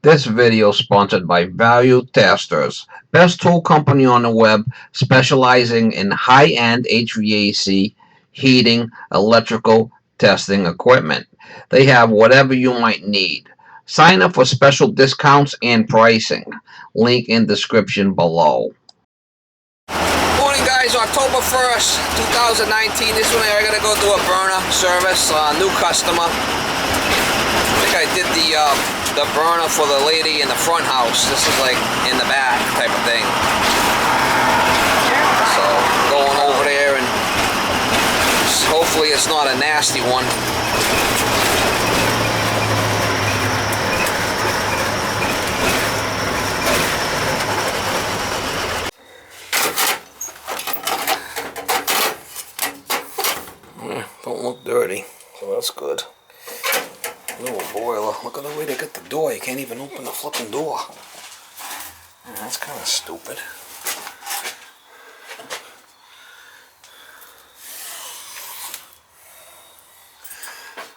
This video is sponsored by Value Testers, best tool company on the web specializing in high-end HVAC, heating, electrical testing equipment. They have whatever you might need. Sign up for special discounts and pricing. Link in description below. Morning guys, October 1st, 2019. This one I gotta go do a burner service, new customer. I think I did the burner for the lady in the front house. This is like in the back type of thing. So going over there and hopefully it's not a nasty one. Don't look dirty, so that's good. Little boiler. Look at the way they got the door. You can't even open the flipping door. Yeah, that's kind of stupid.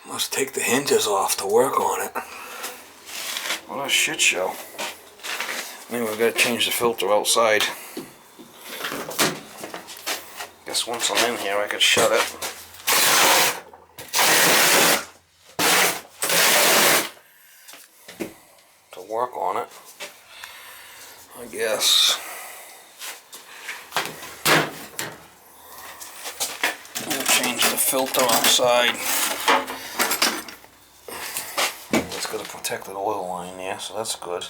Must take the hinges off to work on it. What a shit show. Anyway, we gotta change the filter outside. Guess once I'm in here, I could shut it. Work on it, I guess. We'll change the filter outside. It's got a protected oil line there, so that's good.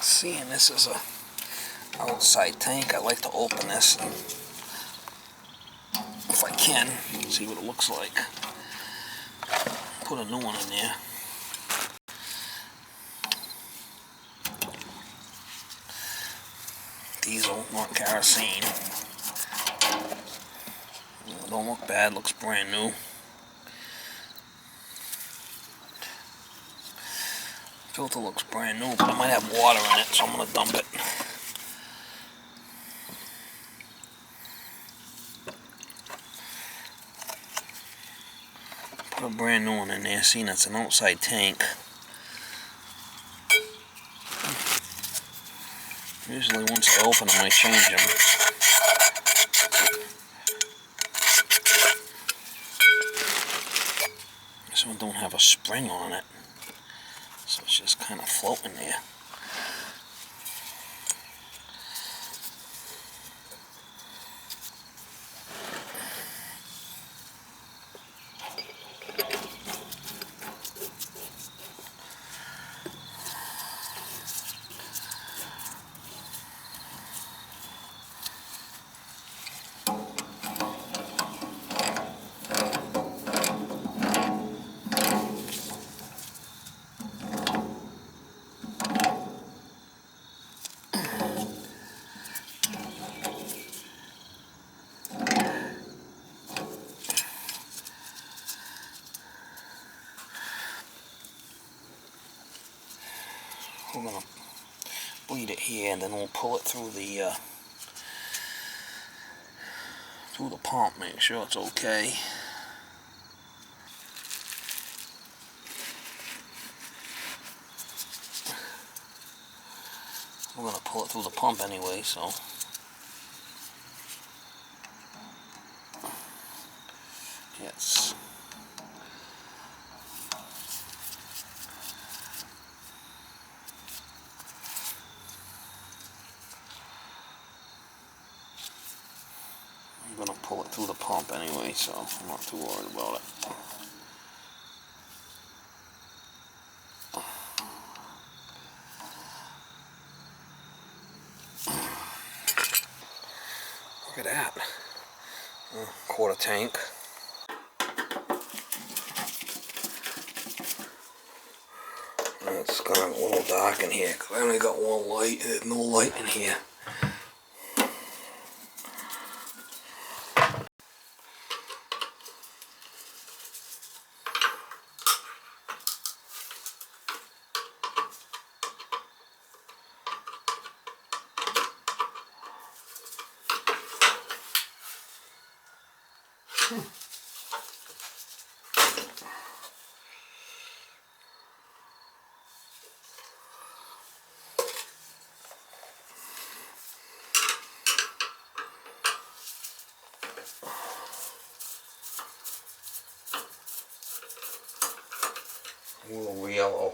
Seeing this is a outside tank, I like to open this and, if I can, see what it looks like. Put a new one in there. Diesel, not kerosene. Don't look bad, looks brand new. Filter looks brand new, but it might have water in it, so I'm going to dump it. Put a brand new one in there. See, that's an outside tank. Usually once I open them, I change them. This one don't have a spring on it, so it's just kind of floating there. We're going to bleed it here, and then we'll pull it through the pump, make sure it's okay. We're going to pull it through the pump anyway, so. Yes. I'm going to pull it through the pump anyway, so I'm not too worried about it. Look at that. Quarter tank. It's kind of a little dark in here because I only got one light. There's no light in here. Riello.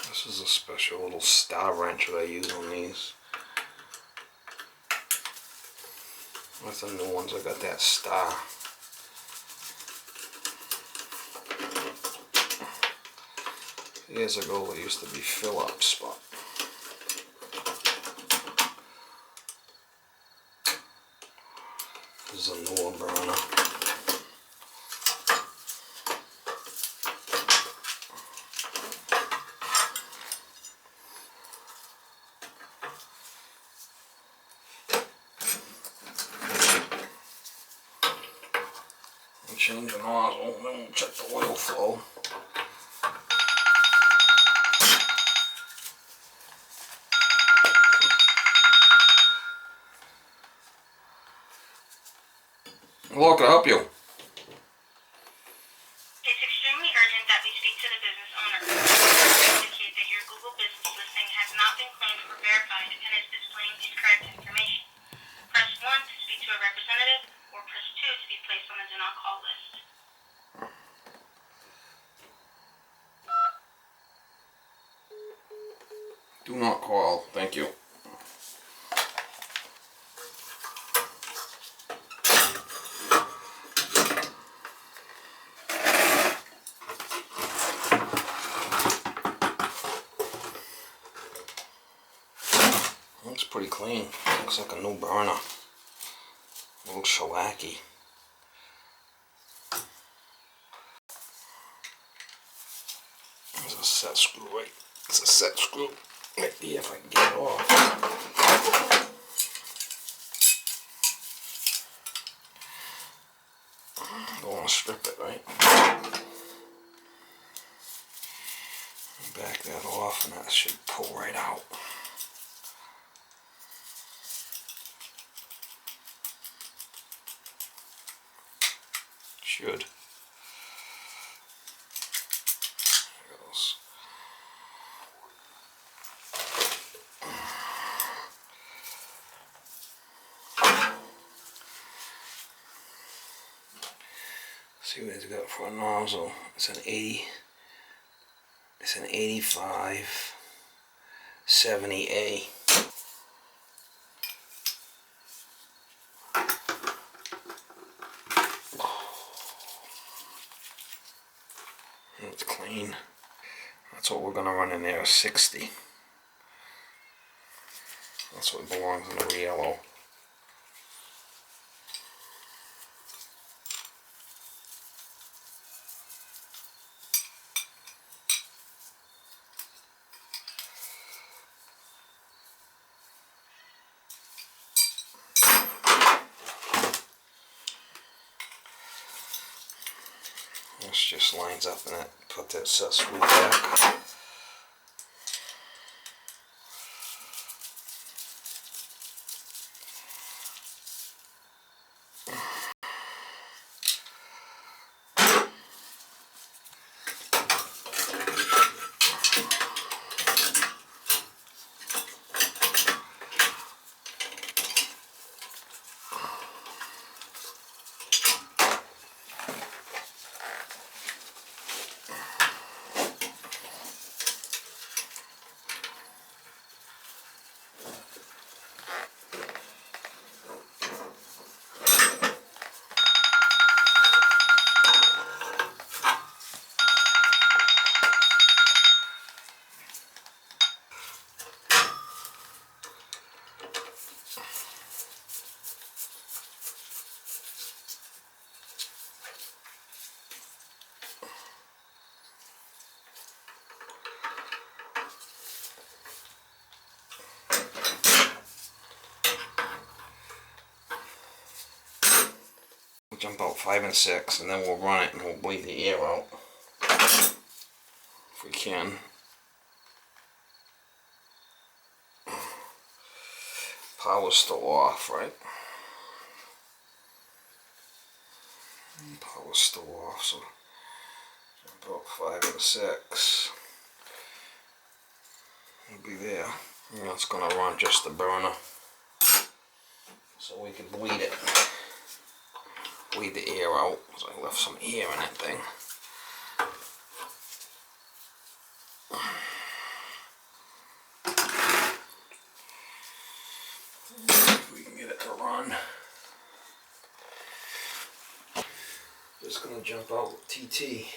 This is a special little star wrench that I use on these. With the new ones, I got that star. Years ago, it used to be Phillips, but this is a newer burner. Change the nozzle, then we'll check the oil flow. Hello, can I help you? It's extremely urgent that we speak to the business owner. Indicate that your Google business listing has not been claimed or verified and is displaying incorrect information. Press 1 to speak to a representative, or press 2 to be placed on the do not call list. Do not call, thank you. Looks pretty clean. Looks like a new burner. A little shellacky. There's a set screw right. It's a set screw right there if I can get it off. Don't want to strip it, right? Back that off and that should pull right out. Should. There it goes. See what it's got for a nozzle. It's an 85 70A. It's clean. That's what we're gonna run in there, 60. That's what belongs in the Riello. This just lines up in it. Put that set screw back. We'll jump out 5 and 6 and then we'll run it and we'll bleed the air out. If we can. Power's still off, right? Power's still off, so jump out 5 and 6. We'll be there. And that's gonna run just the burner. so we can bleed it. Bleed the air out, so I left some air in that thing. We can get it to run. Just gonna jump out with TT.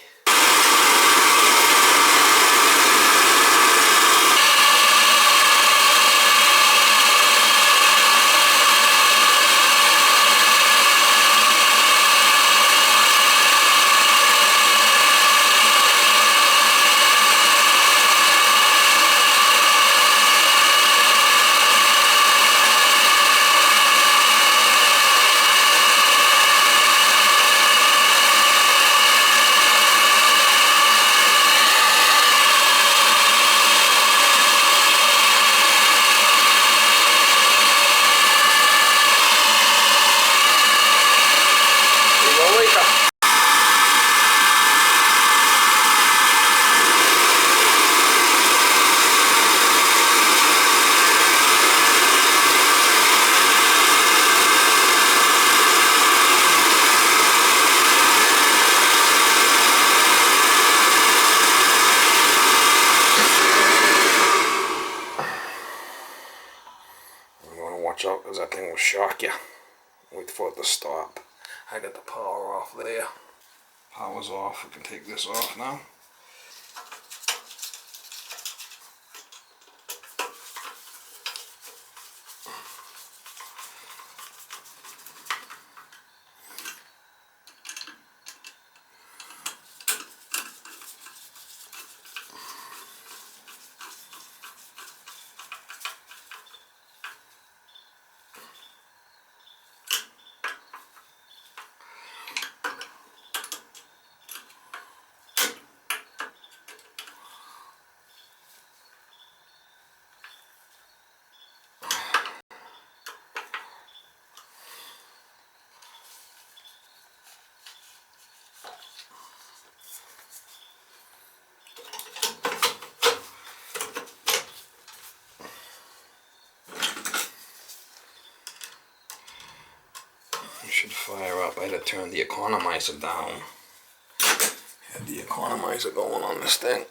Watch out, because that thing will shock you. Wait for it to stop. I got the power off there. Power's off. We can take this off now. It should fire up. I had to turn the economizer down. Had the economizer going on this thing.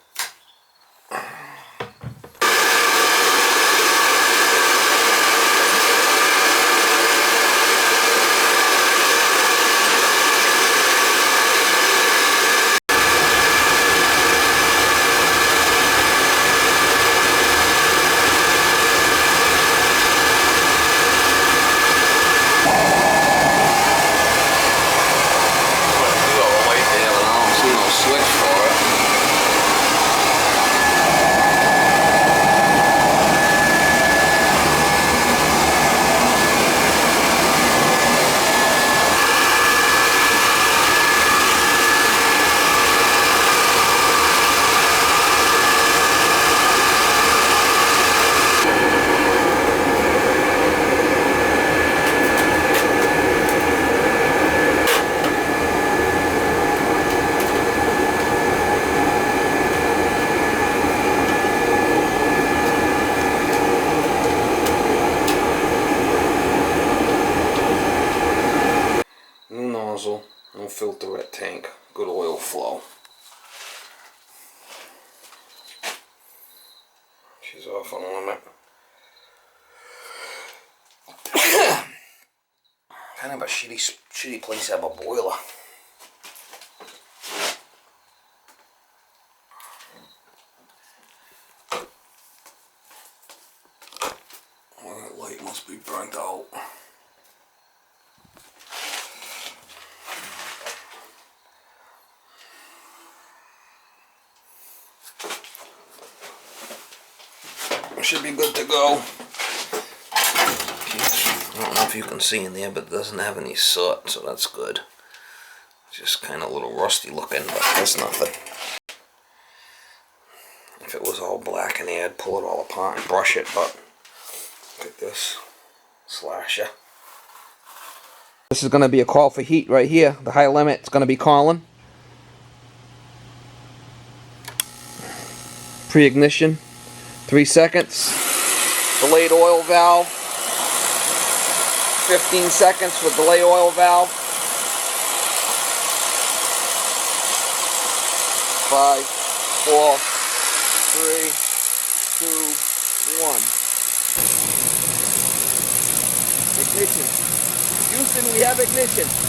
No filterette tank, good oil flow. She's off on limit. Kind of a shitty place to have a boiler. Well, that light must be burnt out. Should be good to go. I don't know if you can see in there, but it doesn't have any soot, so that's good. It's just kind of a little rusty looking, but that's nothing. If it was all black in there, I'd pull it all apart and brush it, but look at this slasher. This is going to be a call for heat right here. The high limit is going to be calling. Pre-ignition. 3 seconds. Delayed oil valve. 15 seconds for delay oil valve. 5, 4, 3, 2, 1. Ignition. Houston, we have ignition.